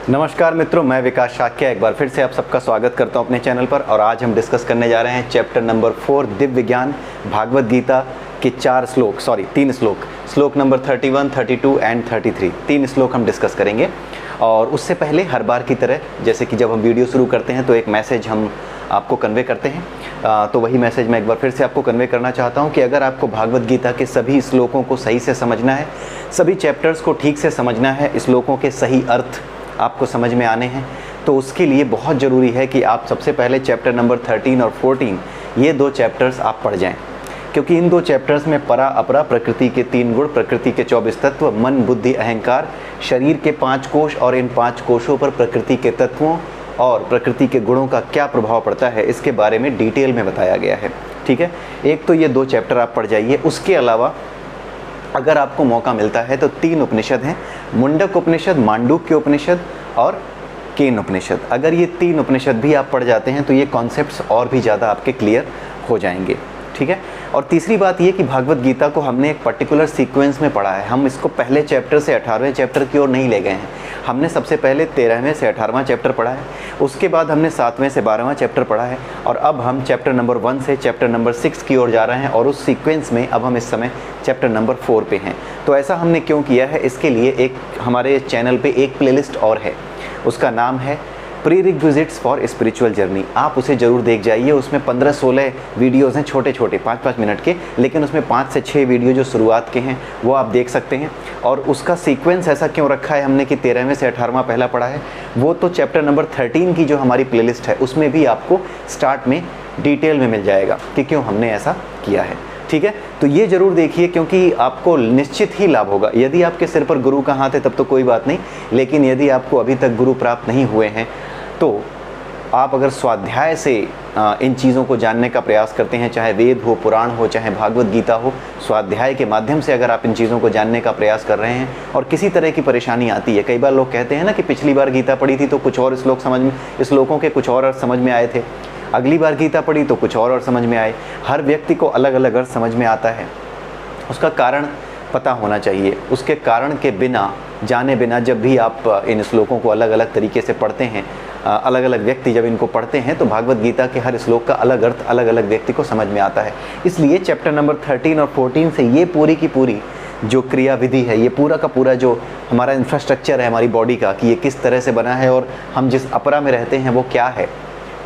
नमस्कार मित्रों, मैं विकास शाक्य एक बार फिर से आप सबका स्वागत करता हूं अपने चैनल पर। और आज हम डिस्कस करने जा रहे हैं चैप्टर नंबर 4 दिव्य ज्ञान भागवत गीता के 3 श्लोक, श्लोक नंबर 31, 32 एंड 33। 3 श्लोक हम डिस्कस करेंगे। और उससे पहले हर बार की तरह जैसे कि जब हम वीडियो शुरू करते हैं तो एक मैसेज हम आपको कन्वे करते हैं, तो वही मैसेज मैं एक बार फिर से आपको कन्वे करना चाहता हूं कि अगर आपको भागवत गीता के सभी श्लोकों को सही से समझना है, सभी चैप्टर्स को ठीक से समझना है, श्लोकों के सही अर्थ आपको समझ में आने हैं, तो उसके लिए बहुत ज़रूरी है कि आप सबसे पहले चैप्टर नंबर 13 और 14 ये 2 चैप्टर्स आप पढ़ जाएं। क्योंकि इन 2 चैप्टर्स में परा अपरा, प्रकृति के 3 गुण, प्रकृति के 24 तत्व, मन बुद्धि अहंकार, शरीर के 5 कोश और इन 5 कोशों पर प्रकृति के तत्वों और प्रकृति के गुणों का क्या प्रभाव पड़ता है इसके बारे में डिटेल में बताया गया है। ठीक है, एक तो ये 2 चैप्टर आप पढ़ जाइए। उसके अलावा अगर आपको मौका मिलता है तो 3 उपनिषद हैं, मुंडक उपनिषद, मांडूक्य उपनिषद और केन उपनिषद। अगर ये 3 उपनिषद भी आप पढ़ जाते हैं तो ये कॉन्सेप्ट्स और भी ज़्यादा आपके क्लियर हो जाएंगे। ठीक है, और तीसरी बात ये कि भागवत गीता को हमने एक पर्टिकुलर सीक्वेंस में पढ़ा है। हम इसको पहले चैप्टर से 18वें चैप्टर की ओर नहीं ले गए हैं। हमने सबसे पहले 13वें से 18वां चैप्टर पढ़ा है, उसके बाद हमने 7वें से 12वां चैप्टर पढ़ा है, और अब हम चैप्टर नंबर 1 से चैप्टर नंबर 6 की ओर जा रहे हैं। और उस सीक्वेंस में अब हम इस समय चैप्टर नंबर 4 पे हैं। तो ऐसा हमने क्यों किया है, इसके लिए एक हमारे चैनल पे एक प्लेलिस्ट और है, उसका नाम है pre requisites for spiritual journey. आप उसे ज़रूर देख जाइए। उसमें 15-16 वीडियोज़ हैं, छोटे छोटे 5-5 मिनट के, लेकिन उसमें 5 से 6 वीडियो जो शुरुआत के हैं वो आप देख सकते हैं। और उसका सीक्वेंस ऐसा क्यों रखा है हमने कि 13वें से 18वां पहला पढ़ा है, वो तो चैप्टर नंबर 13 की जो हमारी प्लेलिस्ट है उसमें भी आपको स्टार्ट में डिटेल में मिल जाएगा कि क्यों हमने ऐसा किया है। ठीक है, तो ये ज़रूर देखिए क्योंकि आपको निश्चित ही लाभ होगा। यदि आपके सिर पर गुरु का हाथ है तब तो कोई बात नहीं, लेकिन यदि आपको अभी तक गुरु प्राप्त नहीं हुए हैं तो आप अगर स्वाध्याय से इन चीज़ों को जानने का प्रयास करते हैं, चाहे वेद हो, पुराण हो, चाहे भागवत गीता हो, स्वाध्याय के माध्यम से अगर आप इन चीज़ों को जानने का प्रयास कर रहे हैं और किसी तरह की परेशानी आती है, कई बार लोग कहते हैं ना कि पिछली बार गीता पढ़ी थी तो कुछ और श्लोकों के कुछ और अर्थ समझ में आए थे, अगली बार गीता पढ़ी तो कुछ और समझ में आए। हर व्यक्ति को अलग अलग अर्थ समझ में आता है, उसका कारण पता होना चाहिए। उसके कारण के बिना जाने बिना जब भी आप इन श्लोकों को अलग अलग तरीके से पढ़ते हैं, अलग अलग व्यक्ति जब इनको पढ़ते हैं तो भागवत गीता के हर श्लोक का अलग अर्थ अलग अलग व्यक्ति को समझ में आता है। इसलिए चैप्टर नंबर 13 और 14 से ये पूरी की पूरी जो क्रिया विधि है, ये पूरा का पूरा जो हमारा इंफ्रास्ट्रक्चर है हमारी बॉडी का, कि ये किस तरह से बना है और हम जिस अपरा में रहते हैं वो क्या है,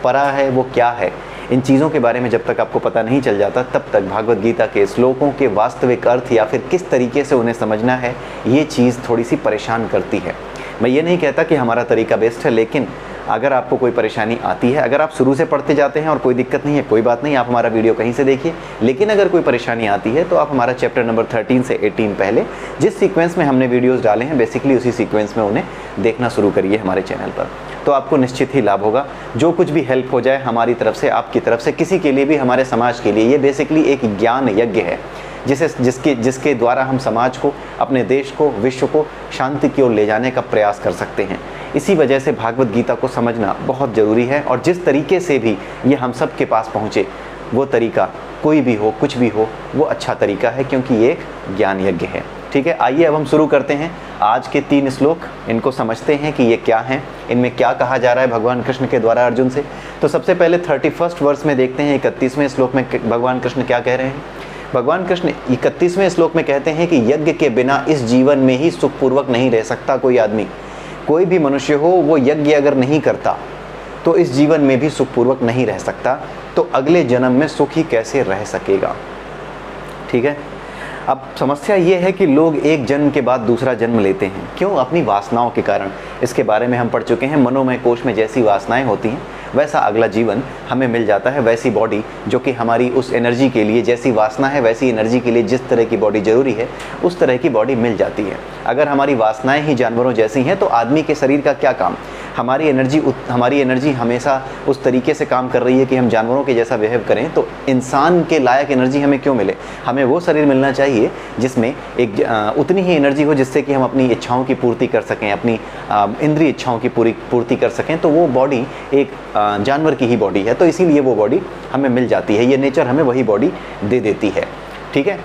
परा है वो क्या है, इन चीज़ों के बारे में जब तक आपको पता नहीं चल जाता तब तक भागवत गीता के श्लोकों के वास्तविक अर्थ या फिर किस तरीके से उन्हें समझना है, ये चीज़ थोड़ी सी परेशान करती है। मैं ये नहीं कहता कि हमारा तरीका बेस्ट है, लेकिन अगर आपको कोई परेशानी आती है, अगर आप शुरू से पढ़ते जाते हैं और कोई दिक्कत नहीं है, कोई बात नहीं, आप हमारा वीडियो कहीं से देखिए। लेकिन अगर कोई परेशानी आती है तो आप हमारा चैप्टर नंबर 13 से 18 पहले जिस सीक्वेंस में हमने वीडियोज़ डाले हैं, बेसिकली उसी सीक्वेंस में उन्हें देखना शुरू करिए हमारे चैनल पर, तो आपको निश्चित ही लाभ होगा। जो कुछ भी हेल्प हो जाए हमारी तरफ से, आपकी तरफ से, किसी के लिए भी, हमारे समाज के लिए, ये बेसिकली एक ज्ञान यज्ञ है जिसके द्वारा हम समाज को, अपने देश को, विश्व को शांति की ओर ले जाने का प्रयास कर सकते हैं। इसी वजह से भागवत गीता को समझना बहुत ज़रूरी है। और जिस तरीके से भी ये हम सब के पास पहुँचे, वो तरीका कोई भी हो, कुछ भी हो, वो अच्छा तरीका है, क्योंकि ये एक ज्ञान यज्ञ है। ठीक है, आइए अब हम शुरू करते हैं आज के 3 श्लोक। इनको समझते हैं कि ये क्या हैं, इनमें क्या कहा जा रहा है भगवान कृष्ण के द्वारा अर्जुन से। तो सबसे पहले 31 वर्ष में देखते हैं 31वें श्लोक में भगवान कृष्ण क्या कह रहे हैं। भगवान कृष्ण 31वें श्लोक में कहते हैं कि यज्ञ के बिना इस जीवन में ही सुखपूर्वक नहीं रह सकता कोई आदमी। कोई भी मनुष्य हो, वो यज्ञ अगर नहीं करता तो इस जीवन में भी सुखपूर्वक नहीं रह सकता, तो अगले जन्म में सुख ही कैसे रह सकेगा। ठीक है, अब समस्या ये है कि लोग एक जन्म के बाद दूसरा जन्म लेते हैं, क्यों? अपनी वासनाओं के कारण। इसके बारे में हम पढ़ चुके हैं। मनोमय कोश में जैसी वासनाएं होती हैं वैसा अगला जीवन हमें मिल जाता है, वैसी बॉडी जो कि हमारी उस एनर्जी के लिए, जैसी वासना है वैसी एनर्जी के लिए जिस तरह की बॉडी ज़रूरी है उस तरह की बॉडी मिल जाती है। अगर हमारी वासनाएं ही जानवरों जैसी हैं तो आदमी के शरीर का क्या काम? हमारी एनर्जी हमेशा उस तरीके से काम कर रही है कि हम जानवरों के जैसा बिहेव करें, तो इंसान के लायक एनर्जी हमें क्यों मिले? हमें वो शरीर मिलना चाहिए जिसमें एक उतनी ही एनर्जी हो जिससे कि हम अपनी इच्छाओं की पूर्ति कर सकें, अपनी इंद्रिय इच्छाओं की पूर्ति कर सकें। तो वो बॉडी एक जानवर की ही बॉडी है, तो इसीलिए वो बॉडी हमें मिल जाती है, ये नेचर हमें वही बॉडी दे देती है। ठीक है,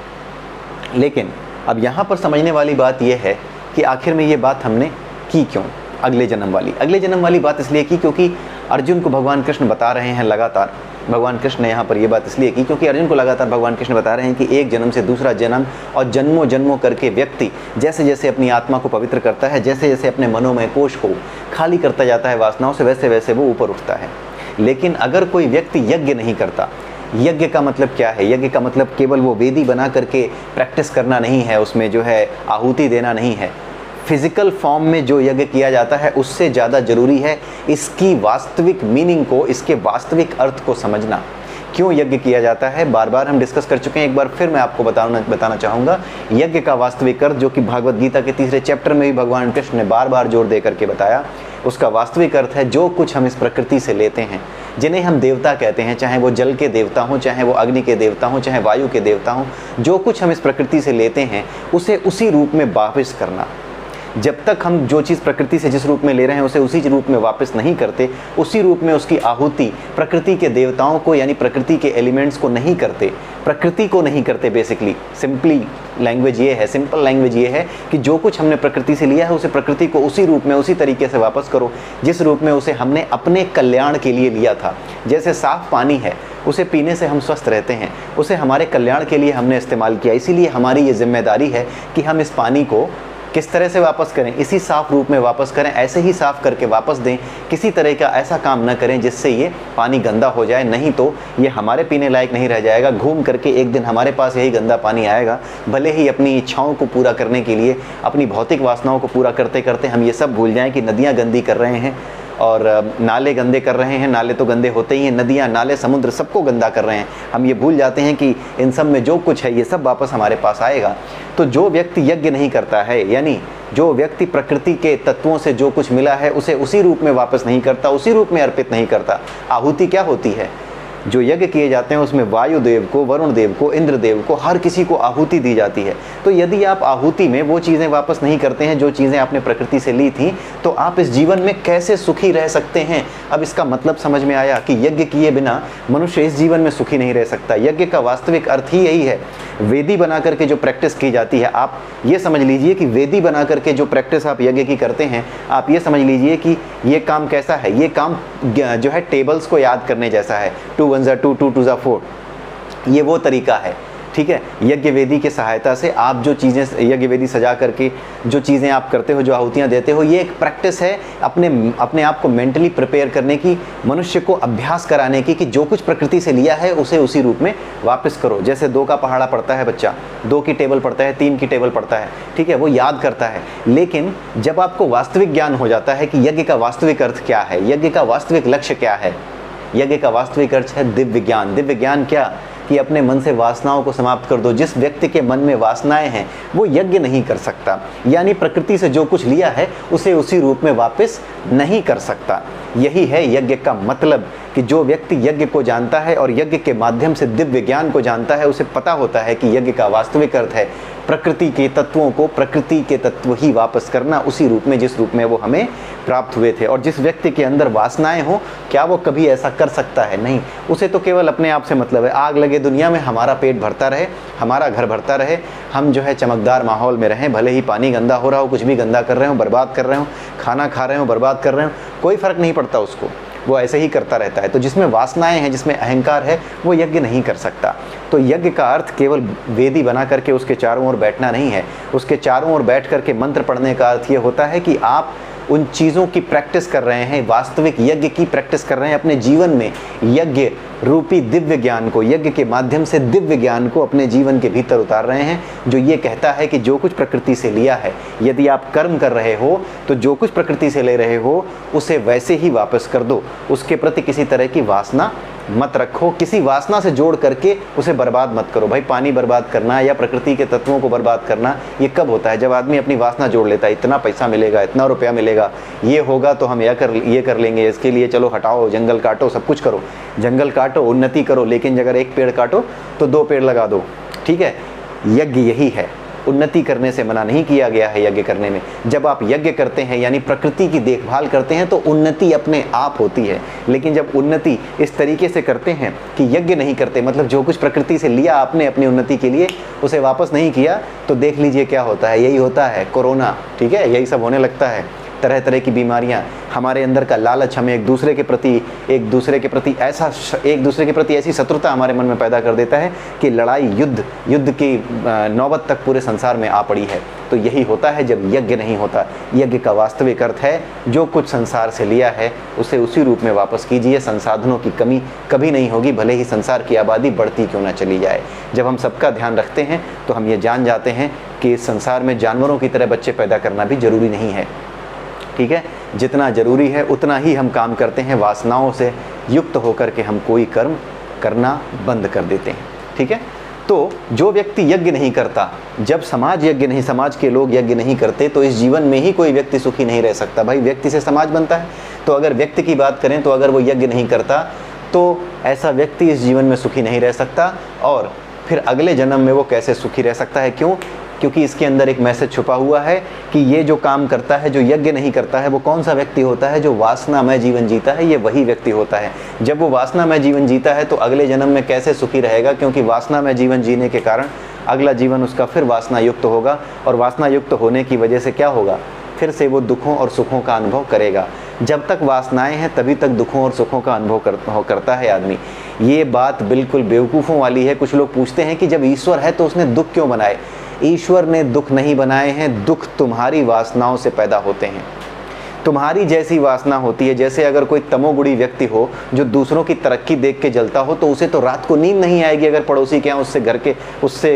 लेकिन अब यहाँ पर समझने वाली बात यह है कि आखिर में ये बात हमने की क्यों? अगले जन्म वाली बात इसलिए की क्योंकि अर्जुन को भगवान कृष्ण बता रहे हैं लगातार, भगवान कृष्ण ने यहाँ पर ये बात इसलिए की क्योंकि अर्जुन को लगातार भगवान कृष्ण बता रहे हैं कि एक जन्म से दूसरा जन्म और जन्मों जन्मों करके व्यक्ति जैसे जैसे अपनी आत्मा को पवित्र करता है, जैसे जैसे अपने मनोमय कोश को खाली करता जाता है वासनाओं से, वैसे वैसे वो ऊपर उठता है। लेकिन अगर कोई व्यक्ति यज्ञ नहीं करता, यज्ञ का मतलब क्या है? यज्ञ का मतलब केवल वो वेदी बना करके प्रैक्टिस करना नहीं है, उसमें जो है आहुति देना नहीं है। फिजिकल फॉर्म में जो यज्ञ किया जाता है उससे ज़्यादा ज़रूरी है इसकी वास्तविक मीनिंग को, इसके वास्तविक अर्थ को समझना। क्यों यज्ञ किया जाता है बार बार हम डिस्कस कर चुके हैं, एक बार फिर मैं आपको बताना चाहूँगा। यज्ञ का वास्तविक अर्थ जो कि भागवत गीता के 3रे चैप्टर में भी भगवान कृष्ण ने बार बार जोर दे करके बताया, उसका वास्तविक अर्थ है जो कुछ हम इस प्रकृति से लेते हैं, जिन्हें हम देवता कहते हैं, चाहे वो जल के देवता हों, चाहे वो अग्नि के देवता हों, चाहे वायु के देवता हों, जो कुछ हम इस प्रकृति से लेते हैं उसे उसी रूप में वापस करना। जब तक हम जो चीज़ प्रकृति से जिस रूप में ले रहे हैं उसे उसी रूप में वापस नहीं करते, उसी रूप में उसकी आहुति प्रकृति के देवताओं को यानी प्रकृति के एलिमेंट्स को नहीं करते, प्रकृति को नहीं करते। बेसिकली सिंपल लैंग्वेज ये है कि जो कुछ हमने प्रकृति से लिया है उसे प्रकृति को उसी रूप में, उसी तरीके से वापस करो जिस रूप में उसे हमने अपने कल्याण के लिए लिया था। जैसे साफ पानी है, उसे पीने से हम स्वस्थ रहते हैं, उसे हमारे कल्याण के लिए हमने इस्तेमाल किया, इसीलिए हमारी ये जिम्मेदारी है कि हम इस पानी को किस तरह से वापस करें, इसी साफ रूप में वापस करें, ऐसे ही साफ करके वापस दें। किसी तरह का ऐसा काम न करें जिससे ये पानी गंदा हो जाए, नहीं तो ये हमारे पीने लायक नहीं रह जाएगा। घूम करके एक दिन हमारे पास यही गंदा पानी आएगा। भले ही अपनी इच्छाओं को पूरा करने के लिए, अपनी भौतिक वासनाओं को पूरा करते करते हम ये सब भूल जाएं कि नदियाँ गंदी कर रहे हैं और नाले गंदे कर रहे हैं। नाले तो गंदे होते ही हैं, नदियाँ, नाले, समुद्र सबको गंदा कर रहे हैं। हम ये भूल जाते हैं कि इन सब में जो कुछ है ये सब वापस हमारे पास आएगा। तो जो व्यक्ति यज्ञ नहीं करता है, यानी जो व्यक्ति प्रकृति के तत्वों से जो कुछ मिला है उसे उसी रूप में वापस नहीं करता, उसी रूप में अर्पित नहीं करता। आहुति क्या होती है? जो यज्ञ किए जाते हैं उसमें वायुदेव को, वरुण देव को, इंद्र देव को, हर किसी को आहुति दी जाती है। तो यदि आप आहुति में वो चीज़ें वापस नहीं करते हैं जो चीज़ें आपने प्रकृति से ली थी, तो आप इस जीवन में कैसे सुखी रह सकते हैं? अब इसका मतलब समझ में आया कि यज्ञ किए बिना मनुष्य इस जीवन में सुखी नहीं रह सकता। यज्ञ का वास्तविक अर्थ ही यही है। वेदी बना करके जो प्रैक्टिस की जाती है, आप ये समझ लीजिए कि वेदी बना करके जो प्रैक्टिस आप यज्ञ की करते हैं, आप ये समझ लीजिए कि ये काम कैसा है? ये काम जो है टेबल्स को याद करने जैसा है। 2 1 2 2 2 4, ये वो तरीका है। ठीक है, यज्ञ वेदी की सहायता से आप जो चीज़ें यज्ञ वेदी सजा करके जो चीज़ें आप करते हो, जो आहुतियाँ देते हो, ये एक प्रैक्टिस है अपने आप को मेंटली प्रिपेयर करने की, मनुष्य को अभ्यास कराने की कि जो कुछ प्रकृति से लिया है उसे उसी रूप में वापस करो। जैसे 2 का पहाड़ा पढ़ता है बच्चा, 2 की टेबल पढ़ता है, 3 की टेबल पढ़ता है, ठीक है, वो याद करता है। लेकिन जब आपको वास्तविक ज्ञान हो जाता है कि यज्ञ का वास्तविक अर्थ क्या है, यज्ञ का वास्तविक लक्ष्य क्या है, यज्ञ का वास्तविक अर्थ है दिव्य ज्ञान। दिव्य ज्ञान क्या? कि अपने मन से वासनाओं को समाप्त कर दो। जिस व्यक्ति के मन में वासनाएं हैं वो यज्ञ नहीं कर सकता, यानी प्रकृति से जो कुछ लिया है उसे उसी रूप में वापस नहीं कर सकता। यही है यज्ञ का मतलब, कि जो व्यक्ति यज्ञ को जानता है और यज्ञ के माध्यम से दिव्य ज्ञान को जानता है, उसे पता होता है कि यज्ञ का वास्तविक अर्थ है प्रकृति के तत्वों को प्रकृति के तत्व ही वापस करना, उसी रूप में जिस रूप में वो हमें प्राप्त हुए थे। और जिस व्यक्ति के अंदर वासनाएं हो, क्या वो कभी ऐसा कर सकता है? नहीं। उसे तो केवल अपने आप से मतलब है। आग लगे दुनिया में, हमारा पेट भरता रहे, हमारा घर भरता रहे, हम जो है चमकदार माहौल में रहें, भले ही पानी गंदा हो रहा हो, कुछ भी गंदा कर रहे हो, बर्बाद कर रहे हो, खाना खा रहे हो, बर्बाद कर रहे हो, कोई फर्क नहीं पड़ता उसको, वो ऐसे ही करता रहता है। तो जिसमें वासनाएं हैं, जिसमें अहंकार है, वो यज्ञ नहीं कर सकता। तो यज्ञ का अर्थ केवल वेदी बना करके उसके चारों ओर बैठना नहीं है। उसके चारों ओर बैठ करके मंत्र पढ़ने का अर्थ ये होता है कि आप उन चीज़ों की प्रैक्टिस कर रहे हैं, वास्तविक यज्ञ की प्रैक्टिस कर रहे हैं अपने जीवन में। यज्ञ रूपी दिव्य ज्ञान को, यज्ञ के माध्यम से दिव्य ज्ञान को अपने जीवन के भीतर उतार रहे हैं, जो ये कहता है कि जो कुछ प्रकृति से लिया है, यदि आप कर्म कर रहे हो तो जो कुछ प्रकृति से ले रहे हो उसे वैसे ही वापस कर दो। उसके प्रति किसी तरह की वासना मत रखो, किसी वासना से जोड़ करके उसे बर्बाद मत करो। भाई पानी बर्बाद करना या प्रकृति के तत्वों को बर्बाद करना ये कब होता है? जब आदमी अपनी वासना जोड़ लेता है, इतना पैसा मिलेगा, इतना रुपया मिलेगा, ये होगा तो हम ये कर लेंगे, इसके लिए चलो हटाओ, जंगल काटो, सब कुछ करो, जंगल काटो, उन्नति करो, लेकिन अगर एक पेड़ काटो तो 2 पेड़ लगा दो। ठीक है, यज्ञ यही है। उन्नति करने से मना नहीं किया गया है यज्ञ करने में। जब आप यज्ञ करते हैं यानी प्रकृति की देखभाल करते हैं तो उन्नति अपने आप होती है। लेकिन जब उन्नति इस तरीके से करते हैं कि यज्ञ नहीं करते, मतलब जो कुछ प्रकृति से लिया आपने अपनी उन्नति के लिए उसे वापस नहीं किया, तो देख लीजिए क्या होता है। यही होता है कोरोना, ठीक है, यही सब होने लगता है। तरह तरह की बीमारियां, हमारे अंदर का लालच हमें एक दूसरे के प्रति ऐसी शत्रुता हमारे मन में पैदा कर देता है कि लड़ाई युद्ध की नौबत तक पूरे संसार में आ पड़ी है। तो यही होता है जब यज्ञ नहीं होता। यज्ञ का वास्तविक अर्थ है जो कुछ संसार से लिया है उसे उसी रूप में वापस कीजिए। संसाधनों की कमी कभी नहीं होगी, भले ही संसार की आबादी बढ़ती क्यों ना चली जाए। जब हम सबका ध्यान रखते हैं तो हम ये जान जाते हैं कि इस संसार में जानवरों की तरह बच्चे पैदा करना भी जरूरी नहीं है। ठीक है, जितना जरूरी है उतना ही हम काम करते हैं। वासनाओं से युक्त होकर के हम कोई कर्म करना बंद कर देते हैं। ठीक है, तो जो व्यक्ति यज्ञ नहीं करता, जब समाज के लोग यज्ञ नहीं करते तो इस जीवन में ही कोई व्यक्ति सुखी नहीं रह सकता। भाई व्यक्ति से समाज बनता है, तो अगर व्यक्ति की बात करें तो अगर वो यज्ञ नहीं करता तो ऐसा व्यक्ति इस जीवन में सुखी नहीं रह सकता, और फिर अगले जन्म में वो कैसे सुखी रह सकता है? क्यों? क्योंकि इसके अंदर एक मैसेज छुपा हुआ है कि ये जो काम करता है, जो यज्ञ नहीं करता है, वो कौन सा व्यक्ति होता है? जो वासनामय जीवन जीता है, ये वही व्यक्ति होता है। जब वो वासनामय जीवन जीता है तो अगले जन्म में कैसे सुखी रहेगा? क्योंकि वासनामय जीवन जीने के कारण अगला जीवन उसका फिर वासना युक्त होगा, और वासना युक्त होने की वजह से क्या होगा? फिर से वो दुखों और सुखों का अनुभव करेगा। जब तक वासनाएं हैं तभी तक दुखों और सुखों का अनुभव करता है आदमी। ये बात बिल्कुल बेवकूफ़ों वाली है। कुछ लोग पूछते हैं कि जब ईश्वर है तो उसने दुख क्यों बनाए? ईश्वर ने दुख नहीं बनाए हैं, दुख तुम्हारी वासनाओं से पैदा होते हैं। तुम्हारी जैसी वासना होती है। जैसे अगर कोई तमोगुणी व्यक्ति हो जो दूसरों की तरक्की देख के जलता हो, तो उसे तो रात को नींद नहीं आएगी अगर पड़ोसी के यहाँ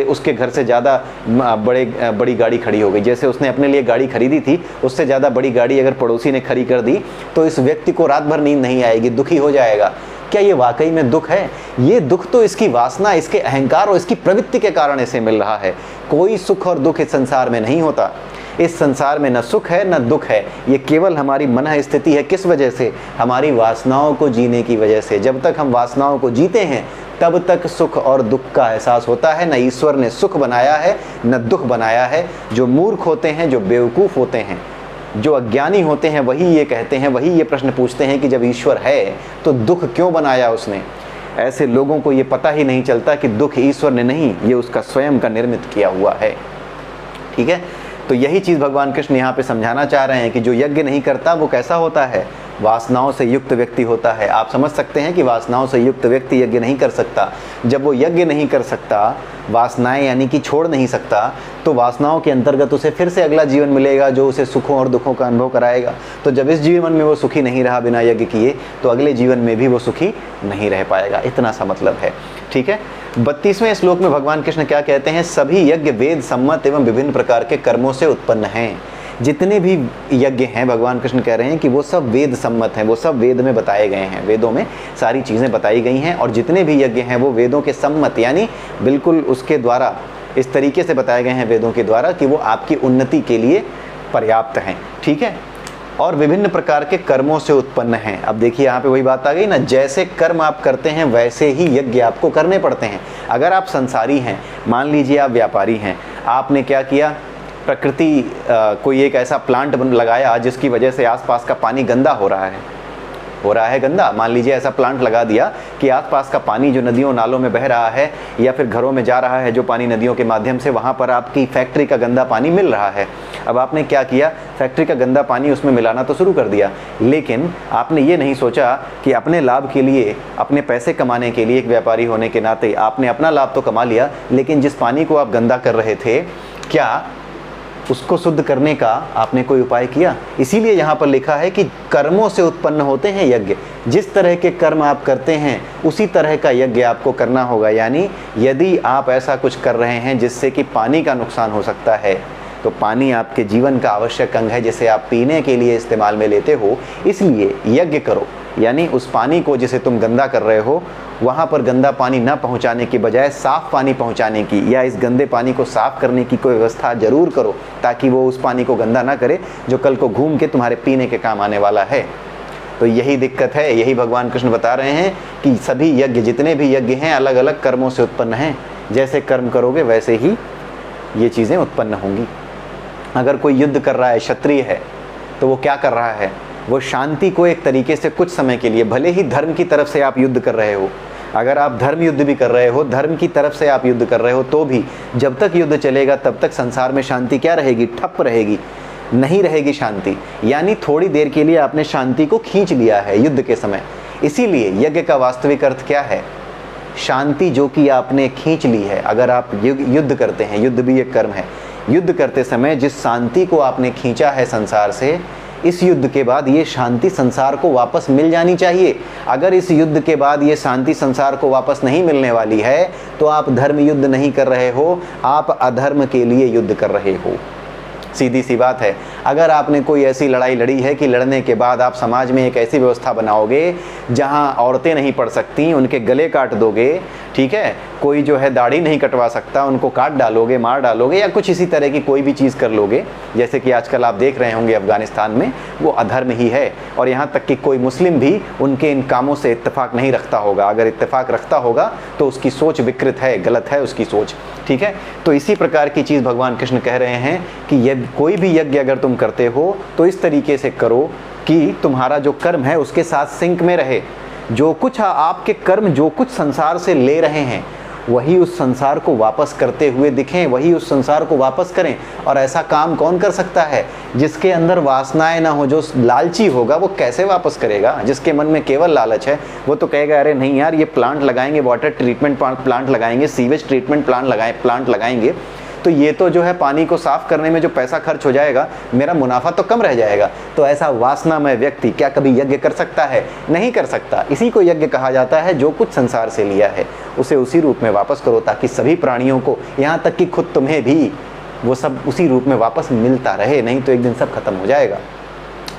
उसके घर से ज़्यादा बड़ी गाड़ी खड़ी हो गई। जैसे उसने अपने लिए गाड़ी खरीदी थी, उससे ज़्यादा बड़ी गाड़ी अगर पड़ोसी ने खड़ी कर दी तो इस व्यक्ति को रात भर नींद नहीं आएगी, दुखी हो जाएगा। क्या ये वाकई में दुख है? ये दुख तो इसकी वासना, इसके अहंकार और इसकी प्रवृत्ति के कारण इसे मिल रहा है। कोई सुख और दुख इस संसार में नहीं होता। इस संसार में न सुख है न दुख है, ये केवल हमारी मन स्थिति है। किस वजह से? हमारी वासनाओं को जीने की वजह से। जब तक हम वासनाओं को जीते हैं तब तक सुख और दुख का एहसास होता है। न ईश्वर ने सुख बनाया है न दुख बनाया है। जो मूर्ख होते हैं, जो बेवकूफ़ होते हैं, जो अज्ञानी होते हैं, वही ये कहते हैं, वही ये प्रश्न पूछते हैं कि जब ईश्वर है तो दुख क्यों बनाया उसने? ऐसे लोगों को ये पता ही नहीं चलता कि दुख ईश्वर ने नहीं, ये उसका स्वयं का निर्मित किया हुआ है। ठीक है, तो यही चीज़ भगवान कृष्ण यहाँ पे समझाना चाह रहे हैं कि जो यज्ञ नहीं करता वो कैसा होता है? वासनाओं से युक्त व्यक्ति होता है। आप समझ सकते हैं कि वासनाओं से युक्त व्यक्ति यज्ञ नहीं कर सकता। जब वो यज्ञ नहीं कर सकता, वासनाएं यानी कि छोड़ नहीं सकता, तो वासनाओं के अंतर्गत उसे फिर से अगला जीवन मिलेगा जो उसे सुखों और दुखों का अनुभव कराएगा। तो जब इस जीवन में वो सुखी नहीं रहा बिना यज्ञ किए, तो अगले जीवन में भी वो सुखी नहीं रह पाएगा। इतना सा मतलब है। ठीक है, 32वें श्लोक में भगवान कृष्ण क्या कहते हैं? सभी यज्ञ वेद सम्मत एवं विभिन्न प्रकार के कर्मों से उत्पन्न हैं। जितने भी यज्ञ हैं, भगवान कृष्ण कह रहे हैं कि वो सब वेद सम्मत हैं, वो सब वेद में बताए गए हैं। वेदों में सारी चीज़ें बताई गई हैं, और जितने भी यज्ञ हैं वो वेदों के सम्मत, यानी बिल्कुल उसके द्वारा इस तरीके से बताए गए हैं वेदों के द्वारा कि वो आपकी उन्नति के लिए पर्याप्त हैं। ठीक है, और विभिन्न प्रकार के कर्मों से उत्पन्न हैं। अब देखिए यहाँ पे वही बात आ गई ना, जैसे कर्म आप करते हैं वैसे ही यज्ञ आपको करने पड़ते हैं। अगर आप संसारी हैं, मान लीजिए आप व्यापारी हैं, आपने क्या किया? प्रकृति कोई एक ऐसा प्लांट लगाया जिसकी वजह से आसपास का पानी गंदा हो रहा है गंदा। मान लीजिए ऐसा प्लांट लगा दिया कि आसपास का पानी जो नदियों नालों में बह रहा है या फिर घरों में जा रहा है जो पानी नदियों के माध्यम से, वहाँ पर आपकी फैक्ट्री का गंदा पानी मिल रहा है। अब आपने क्या किया? फैक्ट्री का गंदा पानी उसमें मिलाना तो शुरू कर दिया, लेकिन आपने ये नहीं सोचा कि अपने लाभ के लिए, अपने पैसे कमाने के लिए, एक व्यापारी होने के नाते आपने अपना लाभ तो कमा लिया, लेकिन जिस पानी को आप गंदा कर रहे थे, क्या उसको शुद्ध करने का आपने कोई उपाय किया? इसीलिए यहाँ पर लिखा है कि कर्मों से उत्पन्न होते हैं यज्ञ। जिस तरह के कर्म आप करते हैं उसी तरह का यज्ञ आपको करना होगा। यानी यदि आप ऐसा कुछ कर रहे हैं जिससे कि पानी का नुकसान हो सकता है, तो पानी आपके जीवन का आवश्यक अंग है जिसे आप पीने के लिए इस्तेमाल में लेते हो, इसलिए यज्ञ करो। यानी उस पानी को जिसे तुम गंदा कर रहे हो, वहाँ पर गंदा पानी ना पहुँचाने की बजाय साफ़ पानी पहुँचाने की, या इस गंदे पानी को साफ़ करने की कोई व्यवस्था ज़रूर करो, ताकि वो उस पानी को गंदा ना करे जो कल को घूम के तुम्हारे पीने के काम आने वाला है। तो यही दिक्कत है। यही भगवान कृष्ण बता रहे हैं कि सभी यज्ञ, जितने भी यज्ञ हैं, अलग अलग कर्मों से उत्पन्न हैं। जैसे कर्म करोगे वैसे ही ये चीज़ें उत्पन्न होंगी। अगर कोई युद्ध कर रहा है, क्षत्रिय है, तो वो क्या कर रहा है? वो शांति को एक तरीके से कुछ समय के लिए, भले ही धर्म की तरफ से आप युद्ध कर रहे हो, अगर आप धर्म युद्ध भी कर रहे हो, धर्म की तरफ से आप युद्ध कर रहे हो, तो भी जब तक युद्ध चलेगा तब तक संसार में शांति क्या रहेगी? ठप रहेगी। नहीं रहेगी शांति। यानी थोड़ी देर के लिए आपने शांति को खींच लिया है युद्ध के समय। इसीलिए यज्ञ का वास्तविक अर्थ क्या है? शांति जो कि आपने खींच ली है। अगर आप युद्ध करते हैं, युद्ध भी एक कर्म है, युद्ध करते समय जिस शांति को आपने खींचा है संसार से, इस युद्ध के बाद ये शांति संसार को वापस मिल जानी चाहिए। अगर इस युद्ध के बाद ये शांति संसार को वापस नहीं मिलने वाली है तो आप धर्म युद्ध नहीं कर रहे हो, आप अधर्म के लिए युद्ध कर रहे हो। सीधी सी बात है। अगर आपने कोई ऐसी लड़ाई लड़ी है कि लड़ने के बाद आप समाज में एक ऐसी व्यवस्था बनाओगे जहां औरतें नहीं पढ़ सकती, उनके गले काट दोगे, ठीक है, कोई जो है दाढ़ी नहीं कटवा सकता, उनको काट डालोगे, मार डालोगे, या कुछ इसी तरह की कोई भी चीज़ कर लोगे, जैसे कि आजकल आप देख रहे होंगे अफगानिस्तान में, वो अधर्म ही है। और यहाँ तक कि कोई मुस्लिम भी उनके इन कामों से इत्तेफाक नहीं रखता होगा। अगर इत्तेफाक रखता होगा तो उसकी सोच विकृत है, गलत है उसकी सोच, ठीक है। तो इसी प्रकार की चीज़ भगवान कृष्ण कह रहे हैं कि कोई भी यज्ञ अगर तुम करते हो तो इस तरीके से करो कि तुम्हारा जो कर्म है उसके साथ सिंक में रहे। जो कुछ आपके कर्म जो कुछ संसार से ले रहे हैं वही उस संसार को वापस करते हुए दिखें, वही उस संसार को वापस करें। और ऐसा काम कौन कर सकता है? जिसके अंदर वासनाएं ना हो, जो लालची होगा वो कैसे वापस करेगा? जिसके मन में केवल लालच है वो तो कहेगा अरे नहीं यार, ये प्लांट लगाएंगे, वाटर ट्रीटमेंट प्लांट लगाएंगे, सीवेज ट्रीटमेंट प्लांट लगाएंगे, तो ये तो जो है पानी को साफ करने में जो पैसा खर्च हो जाएगा, मेरा मुनाफा तो कम रह जाएगा। तो ऐसा वासनामय व्यक्ति क्या कभी यज्ञ कर सकता है? नहीं कर सकता। इसी को यज्ञ कहा जाता है। जो कुछ संसार से लिया है उसे उसी रूप में वापस करो, ताकि सभी प्राणियों को, यहाँ तक कि खुद तुम्हें भी, वो सब उसी रूप में वापस मिलता रहे। नहीं तो एक दिन सब खत्म हो जाएगा,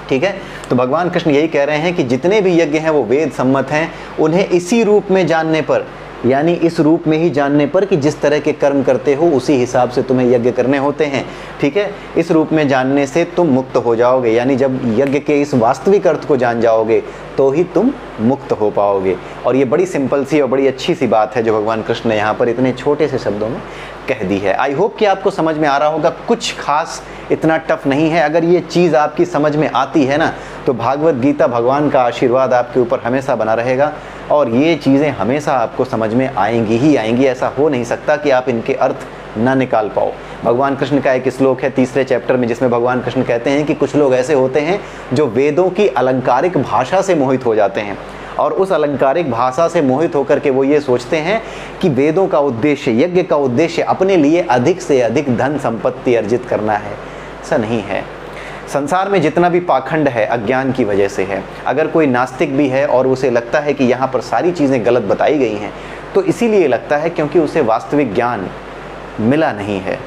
ठीक है। तो भगवान कृष्ण यही कह रहे हैं कि जितने भी यज्ञ हैं वो वेद सम्मत हैं। उन्हें इसी रूप में जानने पर, यानी इस रूप में ही जानने पर कि जिस तरह के कर्म करते हो उसी हिसाब से तुम्हें यज्ञ करने होते हैं, ठीक है। इस रूप में जानने से तुम मुक्त हो जाओगे। यानी जब यज्ञ के इस वास्तविक अर्थ को जान जाओगे तो ही तुम मुक्त हो पाओगे। और ये बड़ी सिंपल सी और बड़ी अच्छी सी बात है जो भगवान कृष्ण ने यहाँ पर इतने छोटे से शब्दों में कह दी है। आई होप कि आपको समझ में आ रहा होगा। कुछ खास इतना टफ नहीं है। अगर ये चीज़ आपकी समझ में आती है ना, तो भागवत गीता, भगवान का आशीर्वाद आपके ऊपर हमेशा बना रहेगा और ये चीज़ें हमेशा आपको समझ में आएंगी ही आएंगी। ऐसा हो नहीं सकता कि आप इनके अर्थ ना निकाल पाओ। भगवान कृष्ण का एक श्लोक है 3रे चैप्टर में, जिसमें भगवान कृष्ण कहते हैं कि कुछ लोग ऐसे होते हैं जो वेदों की अलंकारिक भाषा से मोहित हो जाते हैं, और उस अलंकारिक भाषा से मोहित होकर के वो ये सोचते हैं कि वेदों का उद्देश्य, यज्ञ का उद्देश्य अपने लिए अधिक से अधिक धन संपत्ति अर्जित करना है। ऐसा नहीं है। संसार में जितना भी पाखंड है अज्ञान की वजह से है। अगर कोई नास्तिक भी है और उसे लगता है कि यहाँ पर सारी चीज़ें गलत बताई गई हैं, तो इसीलिए लगता है क्योंकि उसे वास्तविक ज्ञान मिला नहीं है।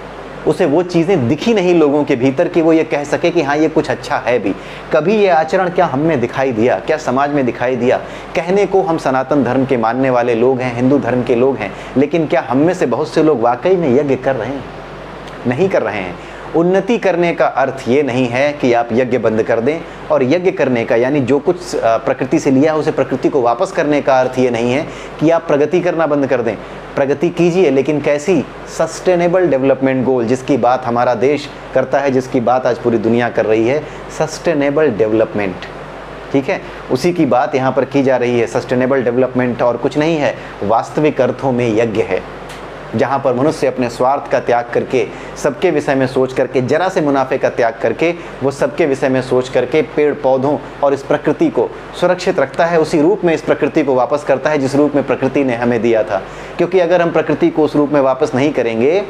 उसे वो चीज़ें दिखी नहीं लोगों के भीतर कि वो ये कह सके कि हाँ ये कुछ अच्छा है भी। कभी ये आचरण क्या हम में दिखाई दिया, क्या समाज में दिखाई दिया? कहने को हम सनातन धर्म के मानने वाले लोग हैं, हिंदू धर्म के लोग हैं, लेकिन क्या हम में से बहुत से लोग वाकई में यज्ञ कर रहे हैं? नहीं कर रहे हैं। उन्नति करने का अर्थ ये नहीं है कि आप यज्ञ बंद कर दें, और यज्ञ करने का यानी जो कुछ प्रकृति से लिया है उसे प्रकृति को वापस करने का अर्थ ये नहीं है कि आप प्रगति करना बंद कर दें। प्रगति कीजिए, लेकिन कैसी? सस्टेनेबल डेवलपमेंट गोल, जिसकी बात हमारा देश करता है, जिसकी बात आज पूरी दुनिया कर रही है, सस्टेनेबल डेवलपमेंट, ठीक है। उसी की बात यहाँ पर की जा रही है। सस्टेनेबल डेवलपमेंट और कुछ नहीं है, वास्तविक अर्थों में यज्ञ है, जहाँ पर मनुष्य अपने स्वार्थ का त्याग करके, सबके विषय में सोच करके, जरा से मुनाफे का त्याग करके, वो सबके विषय में सोच करके पेड़ पौधों और इस प्रकृति को सुरक्षित रखता है। उसी रूप में इस प्रकृति को वापस करता है जिस रूप में प्रकृति ने हमें दिया था। क्योंकि अगर हम प्रकृति को उस रूप में वापस नहीं करेंगे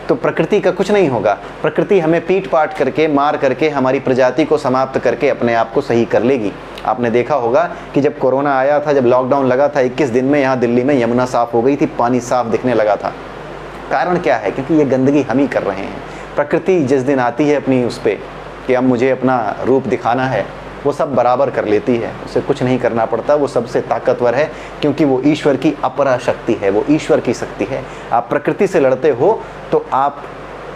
तो प्रकृति का कुछ नहीं होगा। प्रकृति हमें पीट पाट करके, मार करके, हमारी प्रजाति को समाप्त करके अपने आप को सही कर लेगी। आपने देखा होगा कि जब कोरोना आया था, जब लॉकडाउन लगा था, 21 दिन में यहाँ दिल्ली में यमुना साफ हो गई थी, पानी साफ दिखने लगा था। कारण क्या है? क्योंकि ये गंदगी हम ही कर रहे हैं। प्रकृति जिस दिन आती है अपनी उस पर कि अब मुझे अपना रूप दिखाना है, वो सब बराबर कर लेती है। उसे कुछ नहीं करना पड़ता। वो सबसे ताकतवर है क्योंकि वो ईश्वर की अपरा शक्ति है, वो ईश्वर की शक्ति है। आप प्रकृति से लड़ते हो तो आप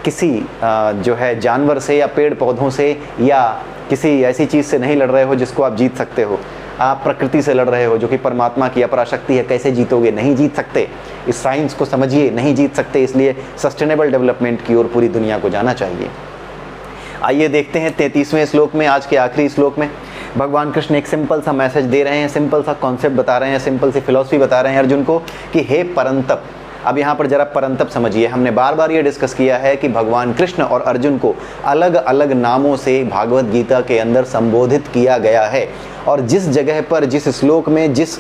किसी जो है जानवर से या पेड़ पौधों से या किसी ऐसी चीज़ से नहीं लड़ रहे हो जिसको आप जीत सकते हो। आप प्रकृति से लड़ रहे हो जो कि परमात्मा की अपरा शक्ति है। कैसे जीतोगे? नहीं जीत सकते। इस साइंस को समझिए, नहीं जीत सकते। इसलिए सस्टेनेबल डेवलपमेंट की ओर पूरी दुनिया को जाना चाहिए। आइए देखते हैं 33वें श्लोक में, आज के आखिरी श्लोक में भगवान कृष्ण एक सिंपल सा मैसेज दे रहे हैं, सिंपल सा कॉन्सेप्ट बता रहे हैं, सिंपल सी फिलॉसफी बता रहे हैं अर्जुन को कि हे परंतप, अब यहाँ पर जरा परंतप समझिए। हमने बार बार ये डिस्कस किया है कि भगवान कृष्ण और अर्जुन को अलग अलग नामों से भागवत गीता के अंदर संबोधित किया गया है, और जिस जगह पर, जिस श्लोक में, जिस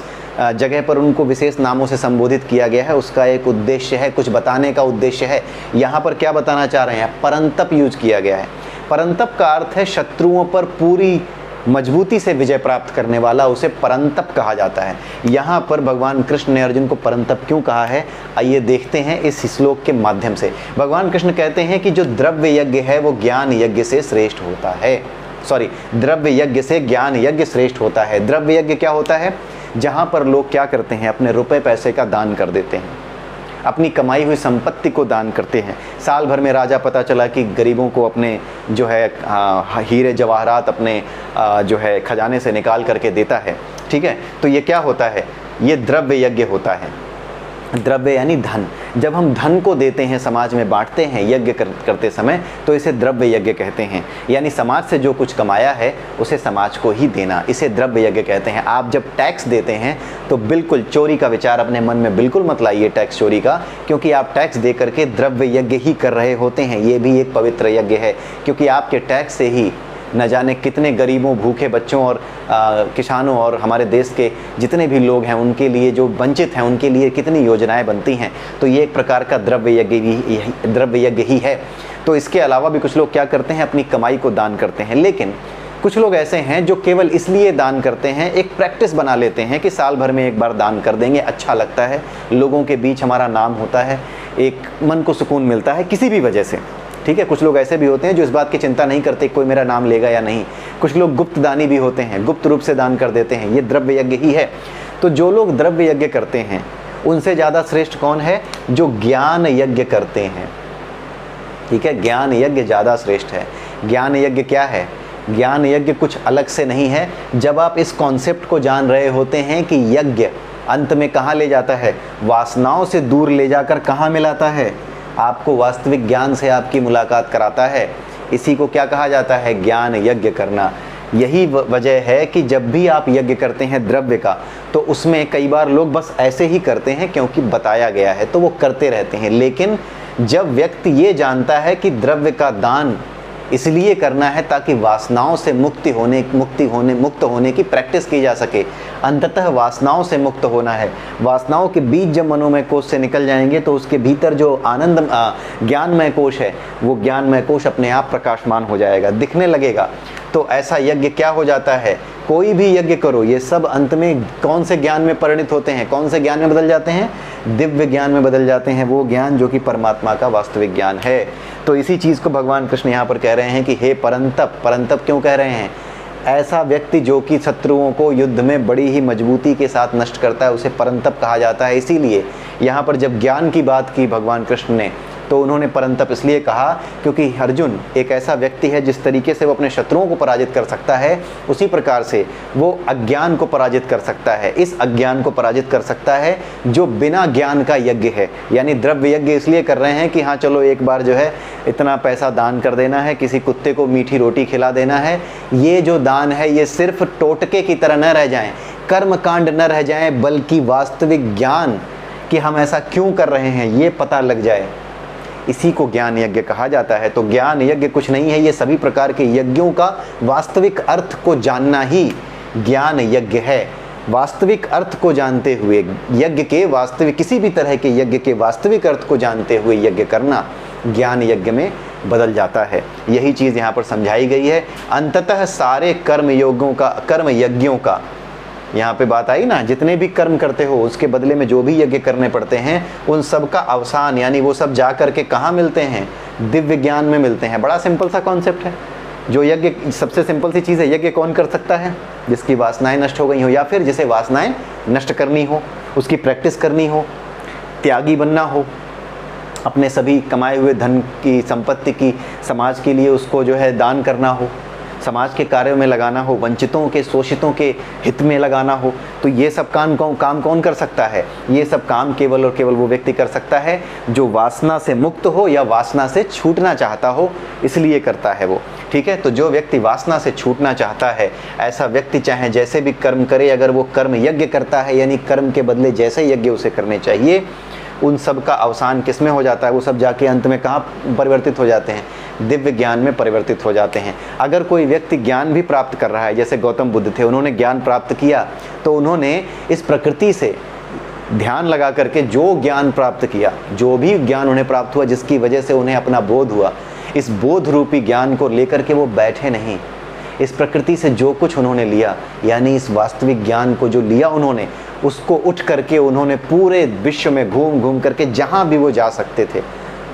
जगह पर उनको विशेष नामों से संबोधित किया गया है उसका एक उद्देश्य है, कुछ बताने का उद्देश्य है। यहाँ पर क्या बताना चाह रहे हैं? परंतप यूज किया गया है। परंतप का अर्थ है शत्रुओं पर पूरी मजबूती से विजय प्राप्त करने वाला, उसे परंतप कहा जाता है। यहाँ पर भगवान कृष्ण ने अर्जुन को परंतप क्यों कहा है, आइए देखते हैं इस श्लोक के माध्यम से। भगवान कृष्ण कहते हैं कि जो द्रव्य यज्ञ है वो ज्ञान यज्ञ से श्रेष्ठ होता है। द्रव्य यज्ञ से ज्ञान यज्ञ श्रेष्ठ होता है। द्रव्य यज्ञ क्या होता है? जहाँ पर लोग क्या करते हैं, अपने रुपए पैसे का दान कर देते हैं, अपनी कमाई हुई संपत्ति को दान करते हैं। साल भर में राजा पता चला कि गरीबों को अपने जो है हीरे जवाहरात अपने जो है खजाने से निकाल करके देता है, ठीक है। तो ये क्या होता है? ये द्रव्य यज्ञ होता है। द्रव्य यानी धन। जब हम धन को देते हैं, समाज में बांटते हैं यज्ञ करते समय, तो इसे द्रव्य यज्ञ कहते हैं। यानी समाज से जो कुछ कमाया है उसे समाज को ही देना, इसे द्रव्य यज्ञ कहते हैं। आप जब टैक्स देते हैं तो बिल्कुल चोरी का विचार अपने मन में बिल्कुल मत लाइए टैक्स चोरी का, क्योंकि आप टैक्स दे करके द्रव्य यज्ञ ही कर रहे होते हैं। ये भी एक पवित्र यज्ञ है, क्योंकि आपके टैक्स से ही न जाने कितने गरीबों, भूखे बच्चों और किसानों और हमारे देश के जितने भी लोग हैं उनके लिए, जो वंचित हैं, उनके लिए कितनी योजनाएं बनती हैं। तो ये एक प्रकार का द्रव्य यज्ञ ही है। तो इसके अलावा भी कुछ लोग क्या करते हैं, अपनी कमाई को दान करते हैं। लेकिन कुछ लोग ऐसे हैं जो केवल इसलिए दान करते हैं, एक प्रैक्टिस बना लेते हैं कि साल भर में एक बार दान कर देंगे, अच्छा लगता है, लोगों के बीच हमारा नाम होता है, एक मन को सुकून मिलता है किसी भी वजह से, ठीक है। कुछ लोग ऐसे भी होते हैं जो इस बात की चिंता नहीं करते कोई मेरा नाम लेगा या नहीं। कुछ लोग गुप्त दानी भी होते हैं, गुप्त रूप से दान कर देते हैं, ये द्रव्य यज्ञ ही है। तो जो लोग द्रव्य यज्ञ करते हैं उनसे ज़्यादा श्रेष्ठ कौन है? जो ज्ञान यज्ञ करते हैं, ठीक है। ज्ञान यज्ञ ज़्यादा श्रेष्ठ है। ज्ञान यज्ञ क्या है? ज्ञान यज्ञ कुछ अलग से नहीं है। जब आप इस कॉन्सेप्ट को जान रहे होते हैं कि यज्ञ अंत में कहाँ ले जाता है, वासनाओं से दूर ले जाकर कहाँ मिलाता है, आपको वास्तविक ज्ञान से आपकी मुलाकात कराता है, इसी को क्या कहा जाता है? ज्ञान यज्ञ करना। यही वजह है कि जब भी आप यज्ञ करते हैं द्रव्य का, तो उसमें कई बार लोग बस ऐसे ही करते हैं क्योंकि बताया गया है तो वो करते रहते हैं। लेकिन जब व्यक्ति ये जानता है कि द्रव्य का दान इसलिए करना है ताकि वासनाओं से मुक्त होने की प्रैक्टिस की जा सके, अंततः वासनाओं से मुक्त होना है। वासनाओं के बीज जब मनोमय कोश से निकल जाएंगे तो उसके भीतर जो आनंद ज्ञानमय कोश है, वो ज्ञानमय कोश अपने आप प्रकाशमान हो जाएगा, दिखने लगेगा। तो ऐसा यज्ञ क्या हो जाता है? कोई भी यज्ञ करो, ये सब अंत में कौन से ज्ञान में परिणित होते हैं, कौन से ज्ञान में बदल जाते हैं? दिव्य ज्ञान में बदल जाते हैं, वो ज्ञान जो कि परमात्मा का वास्तविक ज्ञान है। तो इसी चीज़ को भगवान कृष्ण यहाँ पर कह रहे हैं कि हे परंतप। परंतप क्यों कह रहे हैं? ऐसा व्यक्ति जो कि शत्रुओं को युद्ध में बड़ी ही मजबूती के साथ नष्ट करता है, उसे परंतप कहा जाता है। इसीलिए यहाँ पर जब ज्ञान की बात की भगवान कृष्ण ने, तो उन्होंने परंतप इसलिए कहा क्योंकि अर्जुन एक ऐसा व्यक्ति है जिस तरीके से वो अपने शत्रुओं को पराजित कर सकता है, उसी प्रकार से वो अज्ञान को पराजित कर सकता है। इस अज्ञान को पराजित कर सकता है जो बिना ज्ञान का यज्ञ है। यानी द्रव्य यज्ञ इसलिए कर रहे हैं कि हाँ चलो एक बार जो है इतना पैसा दान कर देना है, किसी कुत्ते को मीठी रोटी खिला देना है। ये जो दान है ये सिर्फ टोटके की तरह न रह जाएं, कर्मकांड न रह जाएं, बल्कि वास्तविक ज्ञान कि हम ऐसा क्यों कर रहे हैं ये पता लग जाए, इसी को ज्ञान यज्ञ कहा जाता है। तो ज्ञान यज्ञ कुछ नहीं है, ये सभी प्रकार के यज्ञों का वास्तविक अर्थ को जानना ही ज्ञान यज्ञ है। वास्तविक अर्थ को जानते हुए यज्ञ के वास्तविक, किसी भी तरह के यज्ञ के वास्तविक अर्थ को जानते हुए यज्ञ करना ज्ञान यज्ञ में बदल जाता है। यही चीज़ यहाँ पर समझाई गई है। अंततः सारे कर्म यज्ञों का यहाँ पे बात आई ना, जितने भी कर्म करते हो उसके बदले में जो भी यज्ञ करने पड़ते हैं, उन सब का अवसान यानी वो सब जा करके कहाँ मिलते हैं? दिव्य ज्ञान में मिलते हैं। बड़ा सिंपल सा कॉन्सेप्ट है। जो यज्ञ, सबसे सिंपल सी चीज़ है, यज्ञ कौन कर सकता है? जिसकी वासनाएं नष्ट हो गई हो, या फिर जिसे वासनाएं नष्ट करनी हो, उसकी प्रैक्टिस करनी हो, त्यागी बनना हो, अपने सभी कमाए हुए धन की, संपत्ति की समाज के लिए उसको जो है दान करना हो, समाज के कार्यों में लगाना हो, वंचितों के, शोषितों के हित में लगाना हो। तो ये सब काम कौन कर सकता है? ये सब काम केवल और केवल वो व्यक्ति कर सकता है जो वासना से मुक्त हो या वासना से छूटना चाहता हो, इसलिए करता है वो। ठीक है, तो जो व्यक्ति वासना से छूटना चाहता है, ऐसा व्यक्ति चाहे जैसे भी कर्म करे, अगर वो कर्म यज्ञ करता है यानी कर्म के बदले जैसे यज्ञ उसे करने चाहिए, उन सब का अवसान किस में हो जाता है? वो सब जाके अंत में कहाँ परिवर्तित हो जाते हैं? दिव्य ज्ञान में परिवर्तित हो जाते हैं। अगर कोई व्यक्ति ज्ञान भी प्राप्त कर रहा है, जैसे गौतम बुद्ध थे, उन्होंने ज्ञान प्राप्त किया तो उन्होंने इस प्रकृति से ध्यान लगा करके जो ज्ञान प्राप्त किया, जो भी ज्ञान उन्हें प्राप्त हुआ, जिसकी वजह से उन्हें अपना बोध हुआ, इस बोध रूपी ज्ञान को लेकर के वो बैठे नहीं। इस प्रकृति से जो कुछ उन्होंने लिया, यानी इस वास्तविक ज्ञान को जो लिया उन्होंने, उसको उठ करके उन्होंने पूरे विश्व में घूम घूम करके जहाँ भी वो जा सकते थे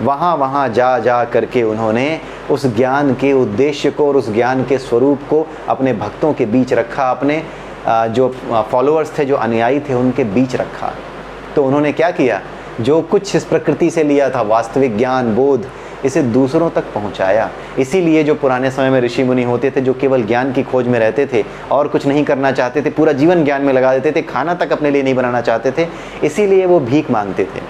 वहाँ जा करके उन्होंने उस ज्ञान के उद्देश्य को और उस ज्ञान के स्वरूप को अपने भक्तों के बीच रखा, अपने जो फॉलोअर्स थे, जो अनुयायी थे, उनके बीच रखा। तो उन्होंने क्या किया? जो कुछ इस प्रकृति से लिया था, वास्तविक ज्ञान, बोध, इसे दूसरों तक पहुंचाया। इसीलिए जो पुराने समय में ऋषि मुनि होते थे, जो केवल ज्ञान की खोज में रहते थे और कुछ नहीं करना चाहते थे, पूरा जीवन ज्ञान में लगा देते थे, खाना तक अपने लिए नहीं बनाना चाहते थे, इसीलिए वो भीख मांगते थे।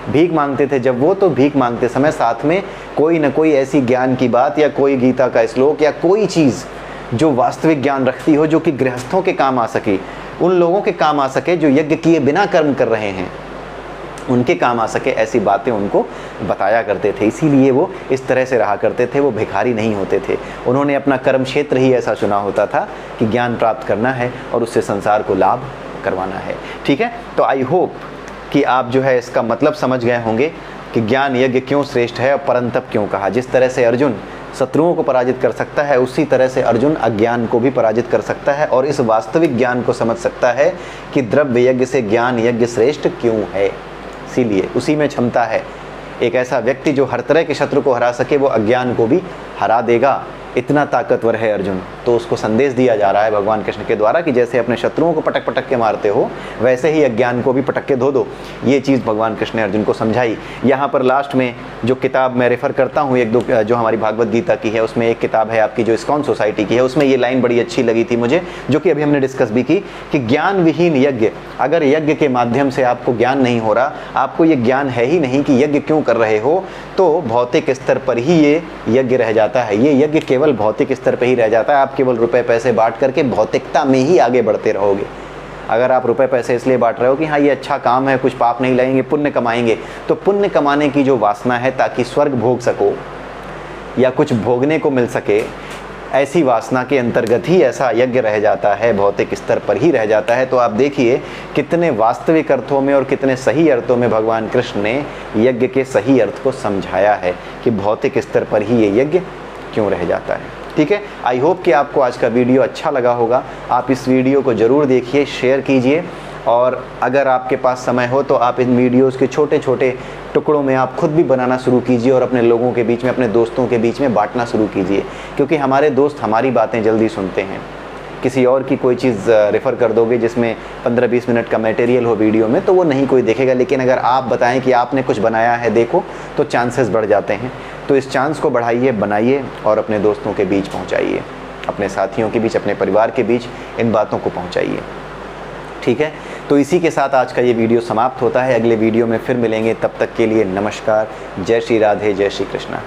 भीख मांगते थे जब वो, तो भीख मांगते समय साथ में कोई न कोई ऐसी ज्ञान की बात या कोई गीता का श्लोक या कोई चीज़ जो वास्तविक ज्ञान रखती हो, जो कि गृहस्थों के काम आ सके, उन लोगों के काम आ सके जो यज्ञ किए बिना कर्म कर रहे हैं, उनके काम आ सके, ऐसी बातें उनको बताया करते थे। इसीलिए वो इस तरह से रहा करते थे, वो भिखारी नहीं होते थे। उन्होंने अपना कर्म क्षेत्र ही ऐसा चुना होता था कि ज्ञान प्राप्त करना है और उससे संसार को लाभ करवाना है। ठीक है, तो आई होप कि आप जो है इसका मतलब समझ गए होंगे कि ज्ञान यज्ञ क्यों श्रेष्ठ है और परंतप क्यों कहा। जिस तरह से अर्जुन शत्रुओं को पराजित कर सकता है, उसी तरह से अर्जुन अज्ञान को भी पराजित कर सकता है और इस वास्तविक ज्ञान को समझ सकता है कि द्रव्य यज्ञ से ज्ञान यज्ञ श्रेष्ठ क्यों है। इसीलिए उसी में क्षमता है। एक ऐसा व्यक्ति जो हर तरह के शत्रु को हरा सके, वो अज्ञान को भी हरा देगा, इतना ताकतवर है अर्जुन। तो उसको संदेश दिया जा रहा है भगवान कृष्ण के द्वारा कि जैसे अपने शत्रुओं को पटक पटक के मारते हो, वैसे ही अज्ञान को भी पटक के धो दो। ये चीज़ भगवान कृष्ण ने अर्जुन को समझाई। यहाँ पर लास्ट में जो किताब मैं रेफ़र करता हूँ, एक दो जो हमारी भागवत गीता की है, उसमें एक किताब है आपकी जो इस्कॉन सोसाइटी की है, उसमें ये लाइन बड़ी अच्छी लगी थी मुझे, जो कि अभी हमने डिस्कस भी की, कि ज्ञान विहीन यज्ञ, अगर यज्ञ के माध्यम से आपको ज्ञान नहीं हो रहा, आपको ये ज्ञान है ही नहीं कि यज्ञ क्यों कर रहे हो, तो भौतिक स्तर पर ही ये यज्ञ रह जाता है। ये यज्ञ केवल भौतिक स्तर पर ही रह जाता है। आप केवल रुपए पैसे बांट करके भौतिकता में ही आगे बढ़ते रहोगे। अगर आप रुपए पैसे इसलिए बांट रहे हो कि हाँ ये अच्छा काम है, कुछ पाप नहीं लगेंगे, पुण्य कमाएंगे, तो पुण्य कमाने की जो वासना है ताकि स्वर्ग भोग सको या कुछ भोगने को मिल सके, ऐसी वासना के अंतर्गत ही ऐसा यज्ञ रह जाता है, भौतिक स्तर पर ही रह जाता है। तो आप देखिए कितने वास्तविक अर्थों में और कितने सही अर्थों में भगवान कृष्ण ने यज्ञ के सही अर्थ को समझाया है कि भौतिक स्तर पर ही ये यज्ञ क्यों रह जाता है। ठीक है, आई होप कि आपको आज का वीडियो अच्छा लगा होगा। आप इस वीडियो को ज़रूर देखिए, शेयर कीजिए, और अगर आपके पास समय हो तो आप इन वीडियोस के छोटे छोटे टुकड़ों में आप खुद भी बनाना शुरू कीजिए और अपने लोगों के बीच में, अपने दोस्तों के बीच में बांटना शुरू कीजिए, क्योंकि हमारे दोस्त हमारी बातें जल्दी सुनते हैं। किसी और की कोई चीज़ रेफ़र कर दोगे जिसमें 15-20 मिनट का मटेरियल हो वीडियो में, तो वो नहीं कोई देखेगा। लेकिन अगर आप बताएं कि आपने कुछ बनाया है, देखो, तो चांसेस बढ़ जाते हैं। तो इस चांस को बढ़ाइए, बनाइए और अपने दोस्तों के बीच पहुंचाइए, अपने साथियों के बीच, अपने परिवार के बीच इन बातों को पहुंचाइए। ठीक है, तो इसी के साथ आज का ये वीडियो समाप्त होता है। अगले वीडियो में फिर मिलेंगे, तब तक के लिए नमस्कार। जय श्री राधे, जय श्री कृष्णा।